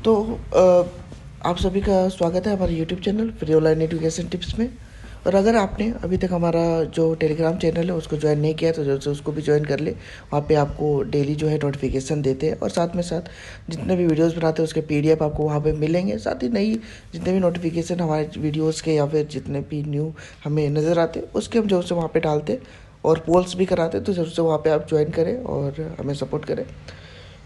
तो आप सभी का स्वागत है हमारे YouTube channel free online education tips में। और अगर आपने अभी तक हमारा जो टेलीग्राम चैनल है उसको ज्वाइन नहीं किया तो जल्द से उसको भी ज्वाइन कर ले। वहाँ पे आपको डेली जो है नोटिफिकेशन देते हैं और साथ में साथ जितने भी वीडियोस बनाते हैं उसके पीडीएफ आपको वहाँ पे मिलेंगे। साथ ही नई जितने भी नोटिफिकेशन हमारे वीडियोज़ के या फिर जितने भी न्यू हमें नज़र आते हैं उसके हम जरूर से वहाँ पर डालते हैं और पोल्स भी कराते हैं। तो जरूर से वहाँ पर आप ज्वाइन करें और हमें सपोर्ट करें।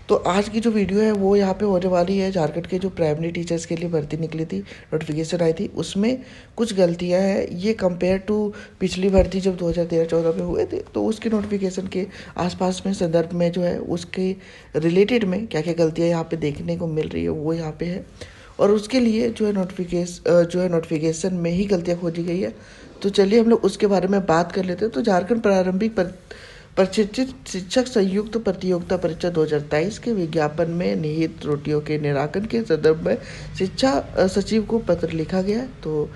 तो आज की जो वीडियो है वो यहाँ पे होने वाली है झारखंड के जो प्राइमरी टीचर्स के लिए भर्ती निकली थी, नोटिफिकेशन आई थी, उसमें कुछ गलतियाँ हैं। ये कंपेयर टू पिछली भर्ती जब 2013-14 में हुए थे तो उसके नोटिफिकेशन के आसपास में संदर्भ में जो है उसके रिलेटेड में क्या क्या गलतियाँ यहाँ पे देखने को मिल रही है वो यहाँ पे है। और उसके लिए जो है नोटिफिकेशन में ही गलतियाँ खोजी गई है। तो चलिए हम लोग उसके बारे में बात कर लेते हैं। तो झारखंड प्रारंभिक प्रशिक्षित शिक्षक संयुक्त प्रतियोगिता परीक्षा 2023 के विज्ञापन में निहित त्रुटियों के निराकरण के संदर्भ में शिक्षा सचिव को पत्र लिखा गया है। तो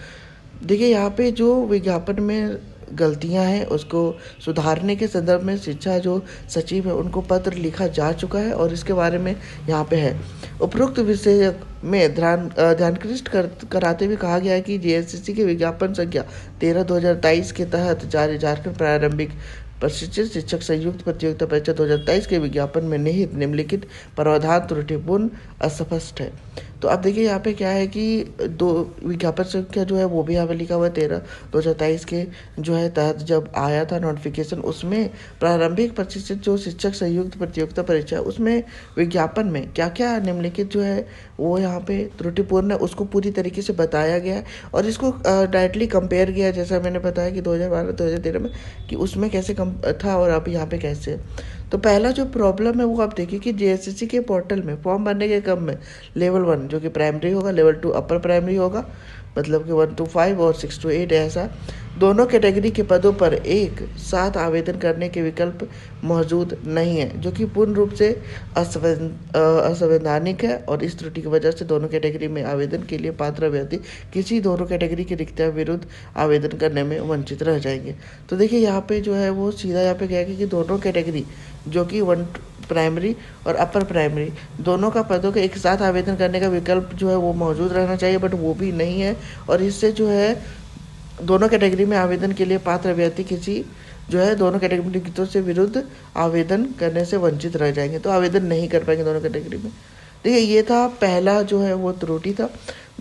देखिए यहाँ पे जो विज्ञापन में गलतियां हैं उसको सुधारने के संदर्भ में शिक्षा जो सचिव है उनको पत्र लिखा जा चुका है और इसके बारे में यहाँ पे है। उपरोक्त विषय में ध्यानकृष्ट कराते हुए कहा गया है कि जेएसएससी के विज्ञापन संख्या 13/2023 के तहत जारी झारखंड प्रारंभिक प्रशिक्षित शिक्षक संयुक्त प्रतियोगिता परीक्षा 2023 के विज्ञापन में निहित निम्नलिखित प्रावधान त्रुटिपूर्ण अस्पष्ट है। तो अब देखिए यहाँ पे क्या है कि दो विज्ञापन संख्या जो है वो भी यहाँ पे लिखा हुआ है 13/2023 के जो है तहत जब आया था नोटिफिकेशन, उसमें प्रारंभिक प्रशिक्षित जो शिक्षक संयुक्त प्रतियोगिता परीक्षा उसमें विज्ञापन में क्या क्या निम्नलिखित जो है वो यहाँ पे त्रुटिपूर्ण है उसको पूरी तरीके से बताया गया है और इसको डायरेक्टली कंपेयर किया, जैसा मैंने बताया कि 2012-2013 में कि उसमें कैसे कम था और अब यहाँ पे कैसे है। तो पहला जो प्रॉब्लम है वो आप देखिए कि जेएसएससी के पोर्टल में फॉर्म भरने के क्रम में लेवल 1 जो कि प्राइमरी होगा, लेवल 2 अपर प्राइमरी होगा, मतलब कि 1 to 5 और 6 to 8 ऐसा दोनों कैटेगरी के पदों पर एक साथ आवेदन करने के विकल्प मौजूद नहीं है, जो कि पूर्ण रूप से असंवैधानिक है। और इस त्रुटि की वजह से दोनों कैटेगरी में आवेदन के लिए पात्र अभ्यर्थी किसी दोनों कैटेगरी के रिक्तियों विरुद्ध आवेदन करने में वंचित रह जाएंगे। तो देखिए यहाँ पे जो है वो सीधा यहाँ पे क्या है कि दोनों कैटेगरी जो कि 1 प्राइमरी और अपर प्राइमरी दोनों का पदों के एक साथ आवेदन करने का विकल्प जो है वो मौजूद रहना चाहिए, बट वो भी नहीं है। और इससे जो है दोनों कैटेगरी में आवेदन के लिए पात्र अभ्यर्थी किसी जो है दोनों कैटेगरी के से विरुद्ध आवेदन करने से वंचित रह जाएंगे, तो आवेदन नहीं कर पाएंगे दोनों कैटेगरी में। देखिए ये था पहला जो है वो त्रुटि था।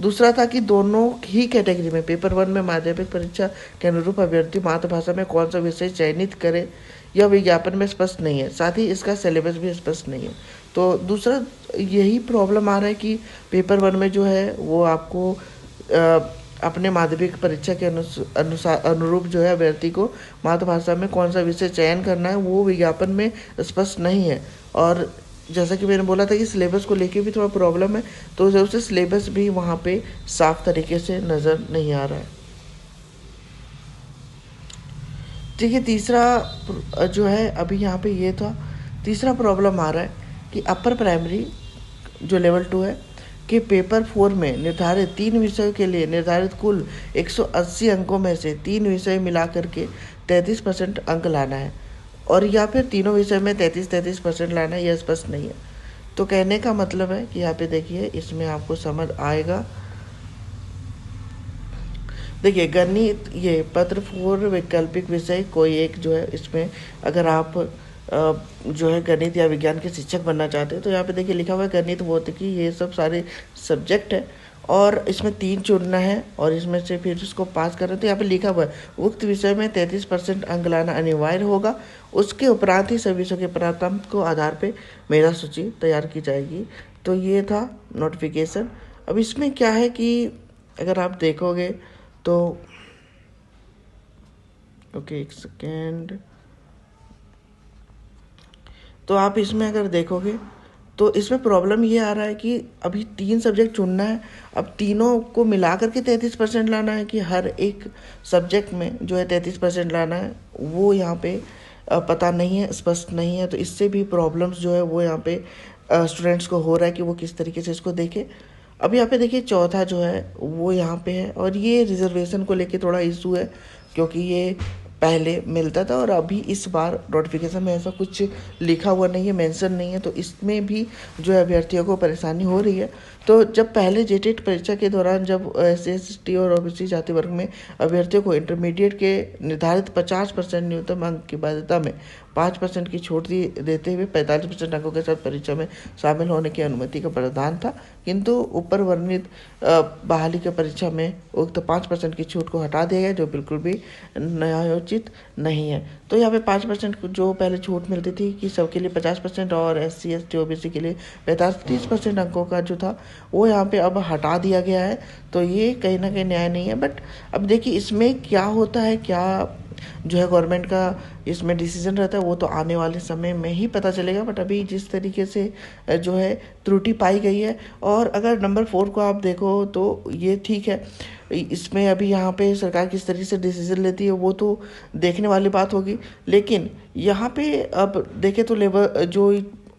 दूसरा था कि दोनों ही कैटेगरी में पेपर 1 में माध्यमिक परीक्षा के अनुरूप अभ्यर्थी मातृभाषा में कौन सा विषय चयनित करे यह विज्ञापन में स्पष्ट नहीं है, साथ ही इसका सिलेबस भी स्पष्ट नहीं है। तो दूसरा यही प्रॉब्लम आ रहा है कि पेपर 1 में जो है वो आपको अपने माध्यमिक परीक्षा के अनुरूप जो है अभ्यर्थी को मातृभाषा में कौन सा विषय चयन करना है वो विज्ञापन में स्पष्ट नहीं है। और जैसा कि मैंने बोला था कि सिलेबस को लेके भी थोड़ा प्रॉब्लम है, तो जब से सिलेबस भी वहाँ पे साफ तरीके से नज़र नहीं आ रहा है। ठीक है, तीसरा जो है अभी यहाँ पे ये था, तीसरा प्रॉब्लम आ रहा है कि अपर प्राइमरी जो लेवल 2 है कि पेपर 4 में निर्धारित 3 विषयों के लिए निर्धारित कुल 180 अंकों में से 3 विषय मिला करके 33% अंक लाना है और या फिर तीनों विषय में 33% लाना है, यह स्पष्ट नहीं है। तो कहने का मतलब है कि यहाँ पे देखिए इसमें आपको समझ आएगा। देखिए गणित ये पत्र 4 वैकल्पिक विषय कोई एक जो है इसमें अगर आप जो है गणित या विज्ञान के शिक्षक बनना चाहते हैं तो यहाँ पे देखिए लिखा हुआ है गणित भौतिकी ये सब सारे सब्जेक्ट है और इसमें 3 चुनना है और इसमें से फिर उसको पास करना है। तो यहाँ पे लिखा हुआ है उक्त विषय में 33% अंक लाना अनिवार्य होगा, उसके उपरांत ही सभी विषयों के प्राप्तांक को आधार पे मेधा सूची तैयार की जाएगी। तो ये था नोटिफिकेशन। अब इसमें क्या है कि अगर आप देखोगे तो ओके एक सेकेंड, तो आप इसमें अगर देखोगे तो इसमें प्रॉब्लम ये आ रहा है कि अभी 3 सब्जेक्ट चुनना है, अब तीनों को मिला करके 33% लाना है कि हर एक सब्जेक्ट में जो है 33% लाना है, वो यहाँ पे पता नहीं है, स्पष्ट नहीं है। तो इससे भी प्रॉब्लम्स जो है वो यहाँ पे स्टूडेंट्स को हो रहा है कि वो किस तरीके से इसको देखे। अब यहाँ पे देखिए चौथा जो है वो यहाँ पे है और ये रिजर्वेशन को लेके थोड़ा इशू है क्योंकि ये पहले मिलता था, और अभी इस बार नोटिफिकेशन में ऐसा कुछ लिखा हुआ नहीं है, मेंशन नहीं है, तो इसमें भी जो है अभ्यर्थियों को परेशानी हो रही है। तो जब पहले जेटेट परीक्षा के दौरान जब SC/ST और OBC जाति वर्ग में अभ्यर्थियों को इंटरमीडिएट के निर्धारित 50% न्यूनतम अंक की बाध्यता में 5% की छूट देते हुए 45% अंकों के साथ परीक्षा में शामिल होने की अनुमति का प्रावधान था, किंतु ऊपर वर्णित बहाली की परीक्षा में उक्त 5% की छूट को हटा दिया गया, जो बिल्कुल भी न्यायोचित नहीं है। तो यहाँ पे 5% जो पहले छूट मिलती थी कि सबके लिए 50% और SC/ST OBC के लिए 35-30% अंकों का जो था वो यहाँ पे अब हटा दिया गया है। तो ये कहीं ना कहीं न्याय नहीं है। बट अब देखिए इसमें क्या होता है, क्या जो है गवर्नमेंट का इसमें डिसीजन रहता है, वो तो आने वाले समय में ही पता चलेगा। बट अभी जिस तरीके से जो है त्रुटि पाई गई है, और अगर नंबर 4 को आप देखो तो ये ठीक है, इसमें अभी यहाँ पे सरकार किस तरीके से डिसीजन लेती है वो तो देखने वाली बात होगी। लेकिन यहाँ पे अब देखें तो लेवल जो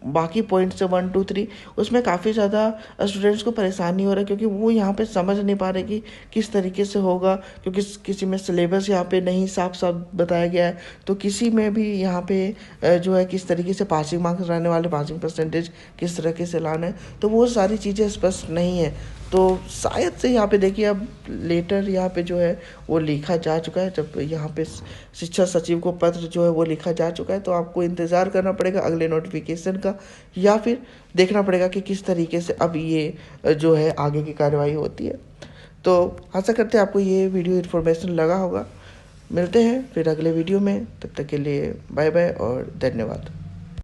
बाकी पॉइंट्स है 1 2 3, उसमें काफ़ी ज़्यादा स्टूडेंट्स को परेशानी हो रहा है, क्योंकि वो यहाँ पे समझ नहीं पा रहे कि किस तरीके से होगा, क्योंकि किसी में सिलेबस यहाँ पे नहीं साफ साफ बताया गया है, तो किसी में भी यहाँ पे जो है किस तरीके से पासिंग मार्क्स रहने वाले, पासिंग परसेंटेज किस तरीके से लाना है, तो वो सारी चीज़ें स्पष्ट नहीं है। तो शायद से यहाँ पे देखिए अब लेटर यहाँ पे जो है वो लिखा जा चुका है, जब यहाँ पे शिक्षा सचिव को पत्र जो है वो लिखा जा चुका है, तो आपको इंतज़ार करना पड़ेगा अगले नोटिफिकेशन का, या फिर देखना पड़ेगा कि किस तरीके से अब ये जो है आगे की कार्रवाई होती है। तो आशा करते हैं आपको ये वीडियो इन्फॉर्मेशन लगा होगा। मिलते हैं फिर अगले वीडियो में, तब तक के लिए बाय बाय और धन्यवाद।